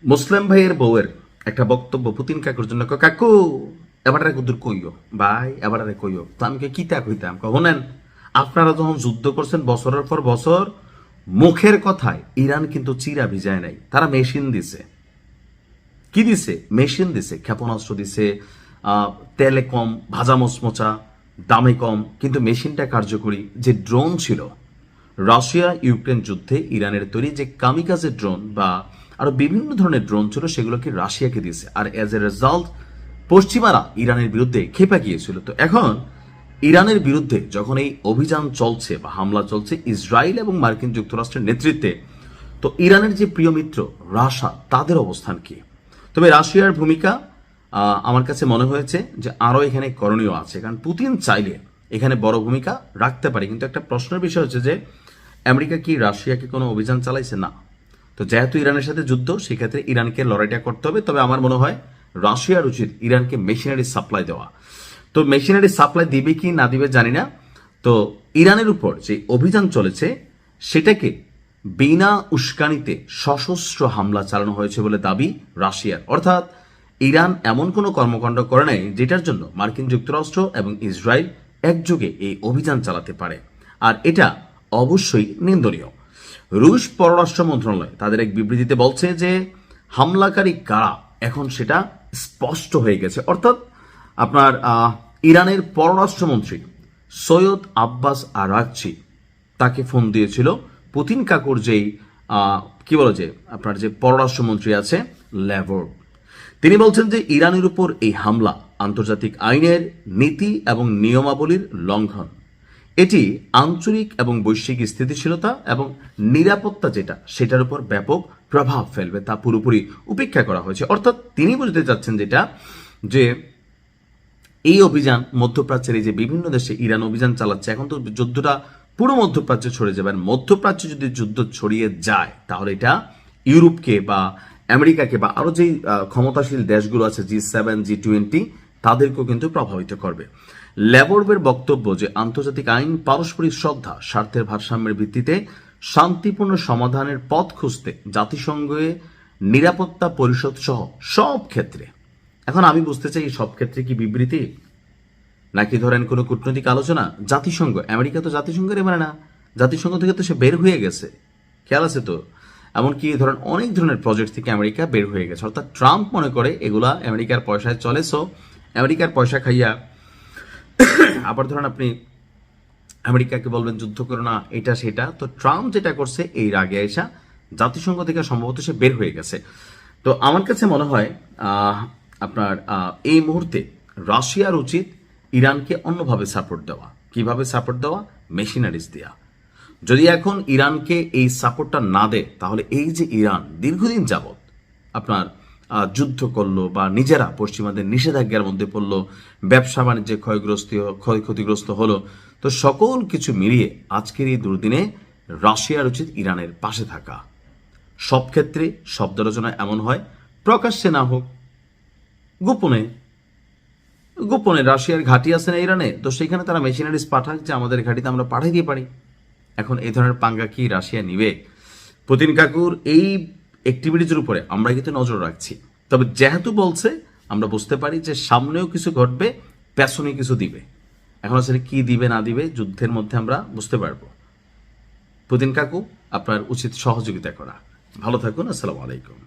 মুসলিম ভাইয়ের বউয়ের একটা বক্তব্য পুতিন কাকুর জন্য কাকু এবারে কুদুর কইও ভাই এবারে কইও তো আমি কি তা কইতাম কখনেন আপনারা যখন যুদ্ধ করছেন বছরের পর বছর মুখের কথায় ইরান কিন্তু চিরা ভিজায় নাই, তারা মেশিন দিছে। কি দিছে? মেশিন দিছে, ক্ষেপণাস্ত্র দিছে, তেলে কম, ভাজা মচমচা, দামে কম, কিন্তু মেশিনটা কার্যকরী। যে ড্রোন ছিল রাশিয়া ইউক্রেন যুদ্ধে ইরানের তৈরি যে কামিকাজে ড্রোন বা আরো বিভিন্ন ধরনের ড্রোন ছিল, সেগুলোকে রাশিয়াকে দিয়েছে। আর এজ এ রেজাল্ট পশ্চিমারা ইরানের বিরুদ্ধে খেপে গিয়েছিল। তো এখন ইরানের বিরুদ্ধে যখন এই অভিযান চলছে বা হামলা চলছে ইসরায়েল এবং মার্কিন যুক্তরাষ্ট্রের নেতৃত্বে, তো ইরানের যে প্রিয় মিত্র রাশিয়া, তাদের অবস্থান কি? তবে রাশিয়ার ভূমিকা আমার কাছে মনে হয়েছে যে আরো এখানে করণীয় আছে, কারণ পুতিন চাইলে এখানে বড় ভূমিকা রাখতে পারে। কিন্তু একটা প্রশ্নের বিষয় হচ্ছে যে আমেরিকা কি রাশিয়াকে কোনো অভিযান চালাইছে? না। তো যেহেতু ইরানের সাথে যুদ্ধ, সেক্ষেত্রে ইরানকে লড়াইটা করতে হবে। তবে আমার মনে হয় রাশিয়ার উচিত ইরানকে মেশিনারি সাপ্লাই দেওয়া। তো মেশিনারি সাপ্লাই দিবে কি না দিবে জানি না। তো ইরানের উপর যে অভিযান চলেছে সেটাকে বিনা উস্কানিতে সশস্ত্র হামলা চালানো হয়েছে বলে দাবি রাশিয়ার। অর্থাৎ ইরান এমন কোনো কর্মকাণ্ড করে নাই যেটার জন্য মার্কিন যুক্তরাষ্ট্র এবং ইসরায়েল একযোগে এই অভিযান চালাতে পারে, আর এটা অবশ্যই নিন্দনীয়। রুশ পররাষ্ট্র মন্ত্রণালয় তাদের এক বিবৃতিতে বলছে যে হামলাকারী কারা এখন সেটা স্পষ্ট হয়ে গেছে। অর্থাৎ আপনার ইরানের পররাষ্ট্রমন্ত্রী সৈয়দ আব্বাস আরাকচি তাকে ফোন দিয়েছিল পুতিন কাকুর যেই কি বলে যে আপনার যে পররাষ্ট্রমন্ত্রী আছে ল্যাভরভ। তিনি বলছেন যে ইরানের উপর এই হামলা আন্তর্জাতিক আইনের নীতি এবং নিয়মাবলীর লঙ্ঘন। এটি আঞ্চলিক এবং বৈশ্বিক স্থিতিশীলতা এবং নিরাপত্তা যেটা সেটার উপর ব্যাপক প্রভাব ফেলবে তা পুরোপুরি উপেক্ষা করা হয়েছে। অর্থাৎ তিনি বুঝতে চাচ্ছেন যেটা যে এই অভিযান মধ্যপ্রাচ্যের এই যে বিভিন্ন দেশে ইরান অভিযান চালাচ্ছে, এখন তো যুদ্ধটা পুরো মধ্যপ্রাচ্যে ছড়িয়ে যাবে। আর মধ্যপ্রাচ্যে যদি যুদ্ধ ছড়িয়ে যায় তাহলে এটা ইউরোপকে বা আমেরিকাকে বা আরো যে ক্ষমতাশীল দেশগুলো আছে G7 G20 তাদেরকেও কিন্তু প্রভাবিত করবে। ল্যাভরভের বক্তব্য যে আন্তর্জাতিক আইন, পারস্পরিক শ্রদ্ধা, স্বার্থের ভারসাম্যের ভিত্তিতে শান্তিপূর্ণ সমাধানের পথ খুঁজতে জাতিসংঘে নিরাপত্তা পরিষদ সহ সব ক্ষেত্রে। এখন আমি বুঝতে চাই এই সব ক্ষেত্রে কি বিবৃতি নাকি ধরেন কোনো কূটনৈতিক আলোচনা? জাতিসংঘ, আমেরিকা তো জাতিসংঘের মানে না, জাতিসংঘ থেকে তো সে বের হয়ে গেছে, খেয়াল আছে তো। এমনকি ধরেন অনেক ধরনের প্রজেক্ট থেকে আমেরিকা বের হয়ে গেছে। অর্থাৎ ট্রাম্প মনে করে এগুলা আমেরিকার পয়সায় চলে, সো আমেরিকার পয়সা খাইয়া আবার ধরেন আপনি আমেরিকাকে বলবেন যুদ্ধ করো না, এটা সেটা। তো ট্রাম্প যেটা করছে এই রাগে আইসা জাতিসংঘ থেকে সম্ভবত সে বের হয়ে গেছে। তো আমার কাছে মনে হয় আপনার এই মুহূর্তে রাশিয়ার উচিত ইরানকে অন্যভাবে সাপোর্ট দেওয়া। কিভাবে সাপোর্ট দেওয়া? মেশিনারিজ দেওয়া। যদি এখন ইরানকে এই সাপোর্টটা না দেয় তাহলে এই যে ইরান দীর্ঘদিন যাবৎ আপনার যুদ্ধ করলো বা নিজেরা পশ্চিমাদের নিষেধাজ্ঞার মধ্যে পড়লো, ব্যবসা বাণিজ্যে ক্ষয়ক্ষতিগ্রস্ত হলো, তো সকল কিছু মিলিয়ে আজকের এই দুর্দিনে রাশিয়ার উচিত ইরানের পাশে থাকা। সব ক্ষেত্রে শব্দ রচনা এমন হয়, প্রকাশ্যে না হোক, গোপনে গোপনে রাশিয়ার ঘাঁটি আছে না ইরানে, তো সেখানে তারা মেশিনারিজ পাঠাক যে আমাদের ঘাঁটিতে আমরা পাঠাই দিয়ে পারি। এখন এই ধরনের পাঙ্গা কি রাশিয়া নিবে? পুতিন কাকুর এই অ্যাক্টিভিটিজের উপরে আমরা কিন্তু নজর রাখছি। তবে যেহেতু বলছে আমরা বুঝতে পারি যে সামনেও কিছু ঘটবে, পেছনে কিছু দিবে। এখন আসলে কি দিবে না দিবে যুদ্ধের মধ্যে আমরা বুঝতে পারবো। পুতিন কাকু, আপনার উচিত সহযোগিতা করা। ভালো থাকুন। আসসালামু আলাইকুম।